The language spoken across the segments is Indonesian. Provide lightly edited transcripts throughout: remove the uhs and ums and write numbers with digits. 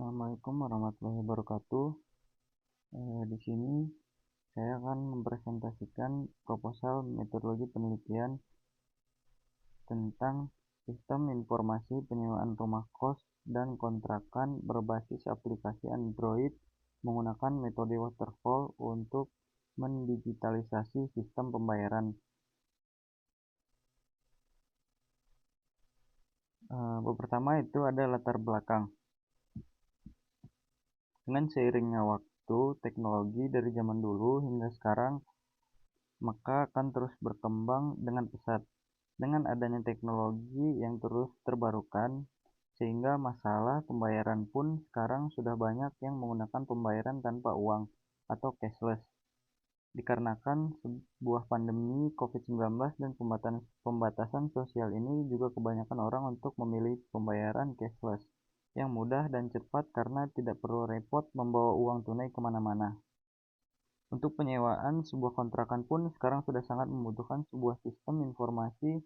Assalamualaikum warahmatullahi wabarakatuh. Di sini saya akan mempresentasikan proposal metodologi penelitian tentang sistem informasi penyewaan rumah kos dan kontrakan berbasis aplikasi Android menggunakan metode waterfall untuk mendigitalisasi sistem pembayaran. Pertama itu ada latar belakang. Dengan seiringnya waktu, teknologi dari zaman dulu hingga sekarang maka akan terus berkembang dengan pesat. Dengan adanya teknologi yang terus terbarukan, sehingga masalah pembayaran pun sekarang sudah banyak yang menggunakan pembayaran tanpa uang atau cashless. Dikarenakan sebuah pandemi COVID-19 dan pembatasan sosial ini juga kebanyakan orang untuk memilih pembayaran cashless yang mudah dan cepat karena tidak perlu repot membawa uang tunai kemana-mana. Untuk penyewaan sebuah kontrakan pun sekarang sudah sangat membutuhkan sebuah sistem informasi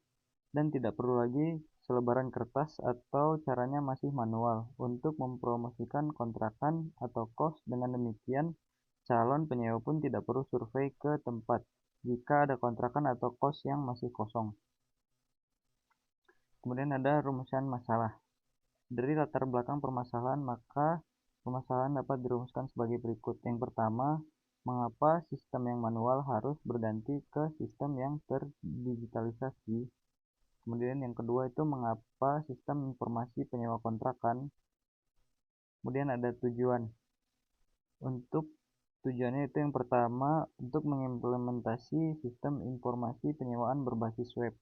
dan tidak perlu lagi selebaran kertas atau caranya masih manual untuk mempromosikan kontrakan atau kos. Dengan demikian, calon penyewa pun tidak perlu survei ke tempat jika ada kontrakan atau kos yang masih kosong. Kemudian ada rumusan masalah. Dari latar belakang permasalahan, maka permasalahan dapat dirumuskan sebagai berikut. Yang pertama, mengapa sistem yang manual harus berganti ke sistem yang terdigitalisasi? Kemudian yang kedua itu mengapa sistem informasi penyewa kontrakan. Kemudian ada tujuan. Untuk tujuannya itu yang pertama untuk mengimplementasi sistem informasi penyewaan berbasis web.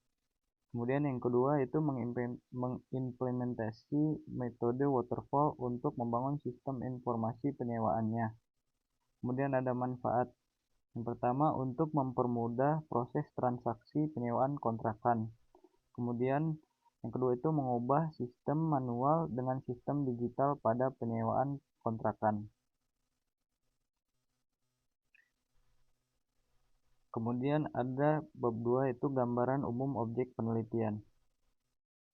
Kemudian yang kedua itu mengimplementasi metode waterfall untuk membangun sistem informasi penyewaannya. Kemudian ada manfaat. Yang pertama untuk mempermudah proses transaksi penyewaan kontrakan. Kemudian yang kedua itu mengubah sistem manual dengan sistem digital pada penyewaan kontrakan. Kemudian ada bab 2 itu gambaran umum objek penelitian.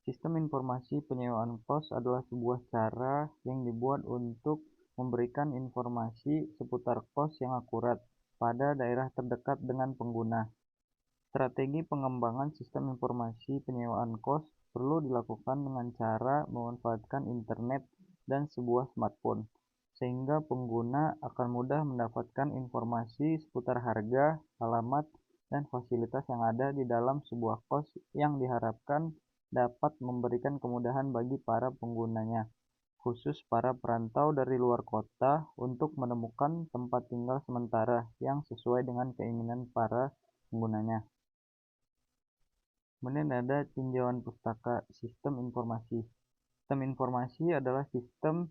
Sistem informasi penyewaan kos adalah sebuah cara yang dibuat untuk memberikan informasi seputar kos yang akurat pada daerah terdekat dengan pengguna. Strategi pengembangan sistem informasi penyewaan kos perlu dilakukan dengan cara memanfaatkan internet dan sebuah smartphone, sehingga pengguna akan mudah mendapatkan informasi seputar harga, alamat, dan fasilitas yang ada di dalam sebuah kos yang diharapkan dapat memberikan kemudahan bagi para penggunanya, khusus para perantau dari luar kota untuk menemukan tempat tinggal sementara yang sesuai dengan keinginan para penggunanya. Kemudian ada tinjauan pustaka sistem informasi. Sistem informasi adalah sistem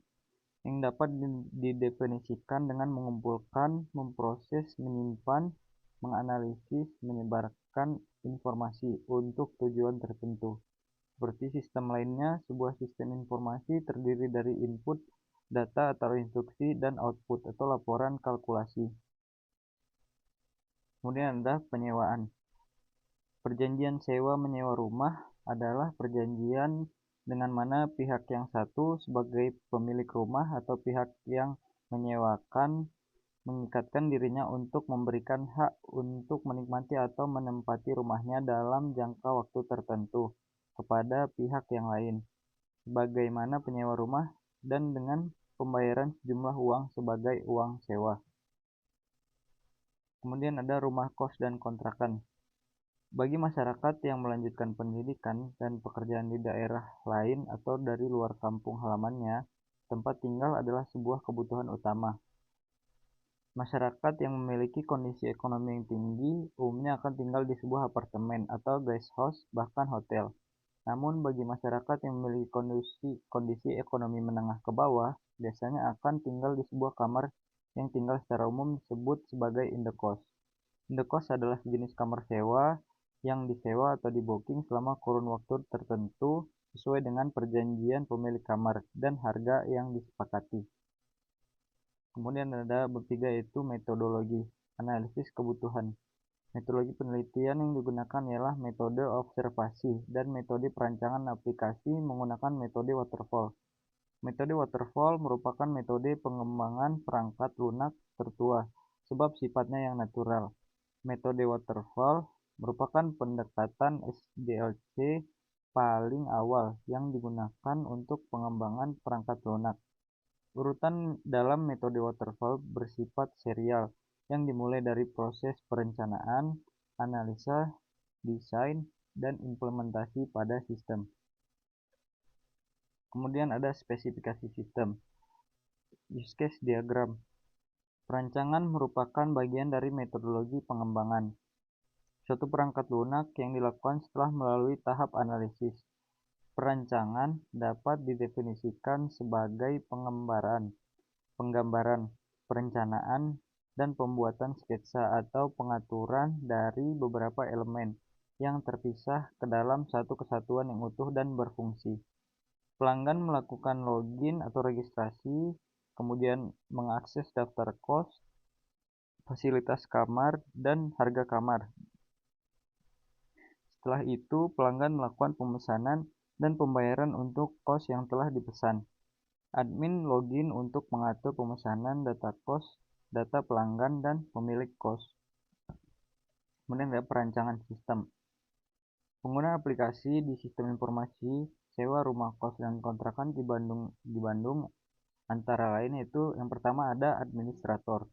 yang dapat didefinisikan dengan mengumpulkan, memproses, menyimpan, menganalisis, menyebarkan informasi untuk tujuan tertentu. Seperti sistem lainnya, sebuah sistem informasi terdiri dari input, data atau instruksi, dan output atau laporan kalkulasi. Kemudian ada penyewaan. Perjanjian sewa menyewa rumah adalah perjanjian dengan mana pihak yang satu sebagai pemilik rumah atau pihak yang menyewakan mengikatkan dirinya untuk memberikan hak untuk menikmati atau menempati rumahnya dalam jangka waktu tertentu kepada pihak yang lain, sebagaimana penyewa rumah, dan dengan pembayaran sejumlah uang sebagai uang sewa. Kemudian ada rumah kos dan kontrakan. Bagi masyarakat yang melanjutkan pendidikan dan pekerjaan di daerah lain atau dari luar kampung halamannya, tempat tinggal adalah sebuah kebutuhan utama. Masyarakat yang memiliki kondisi ekonomi yang tinggi umumnya akan tinggal di sebuah apartemen atau guest house, bahkan hotel. Namun bagi masyarakat yang memiliki kondisi ekonomi menengah ke bawah, biasanya akan tinggal di sebuah kamar yang tinggal secara umum disebut sebagai indekos. Indekos adalah sejenis kamar sewa yang disewa atau di-booking selama kurun waktu tertentu sesuai dengan perjanjian pemilik kamar dan harga yang disepakati. Kemudian ada bab 3 yaitu metodologi, analisis kebutuhan. Metodologi penelitian yang digunakan ialah metode observasi dan metode perancangan aplikasi menggunakan metode waterfall. Metode waterfall merupakan metode pengembangan perangkat lunak tertua sebab sifatnya yang natural. Metode waterfall merupakan pendekatan SDLC paling awal yang digunakan untuk pengembangan perangkat lunak. Urutan dalam metode waterfall bersifat serial yang dimulai dari proses perencanaan, analisa, desain, dan implementasi pada sistem. Kemudian ada spesifikasi sistem. Use case diagram. Perancangan merupakan bagian dari metodologi pengembangan. Suatu perangkat lunak yang dilakukan setelah melalui tahap analisis. Perancangan dapat didefinisikan sebagai penggambaran, perencanaan, dan pembuatan sketsa atau pengaturan dari beberapa elemen yang terpisah ke dalam satu kesatuan yang utuh dan berfungsi. Pelanggan melakukan login atau registrasi, kemudian mengakses daftar kos, fasilitas kamar, dan harga kamar. Setelah itu, pelanggan melakukan pemesanan dan pembayaran untuk kos yang telah dipesan. Admin login untuk mengatur pemesanan data kos, data pelanggan, dan pemilik kos. Kemudian ada perancangan sistem. Pengguna aplikasi di sistem informasi sewa rumah kos dan kontrakan di Bandung antara lain yaitu yang pertama ada administrator.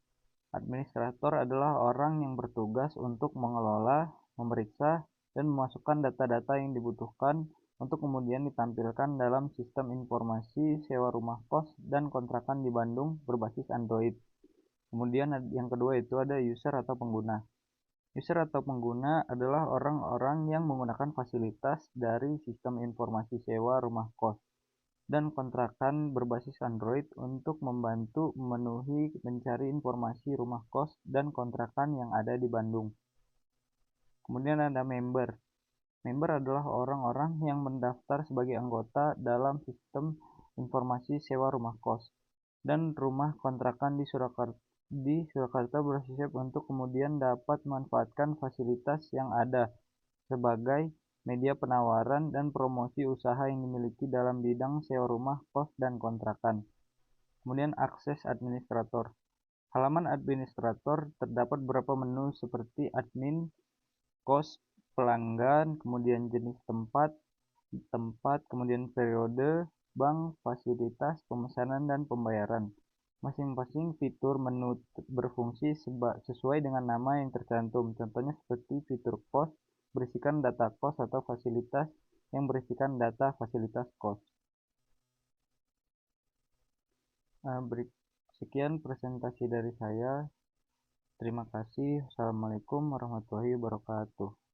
Administrator adalah orang yang bertugas untuk mengelola, memeriksa, dan memasukkan data-data yang dibutuhkan untuk kemudian ditampilkan dalam sistem informasi sewa rumah kos dan kontrakan di Bandung berbasis Android. Kemudian yang kedua itu ada user atau pengguna. User atau pengguna adalah orang-orang yang menggunakan fasilitas dari sistem informasi sewa rumah kos dan kontrakan berbasis Android untuk membantu memenuhi mencari informasi rumah kos dan kontrakan yang ada di Bandung. Kemudian ada member. Member adalah orang-orang yang mendaftar sebagai anggota dalam sistem informasi sewa rumah kos dan rumah kontrakan di Surakarta bersiap untuk kemudian dapat memanfaatkan fasilitas yang ada sebagai media penawaran dan promosi usaha yang dimiliki dalam bidang sewa rumah kos dan kontrakan. Kemudian akses administrator. Halaman administrator terdapat beberapa menu seperti admin, kos, pelanggan, kemudian jenis tempat, kemudian periode, bank, fasilitas, pemesanan, dan pembayaran. Masing-masing fitur menu berfungsi sesuai dengan nama yang tercantum. Contohnya seperti fitur kos berisikan data kos atau fasilitas yang berisikan data fasilitas kos. Sekian presentasi dari saya. Terima kasih. Assalamualaikum warahmatullahi wabarakatuh.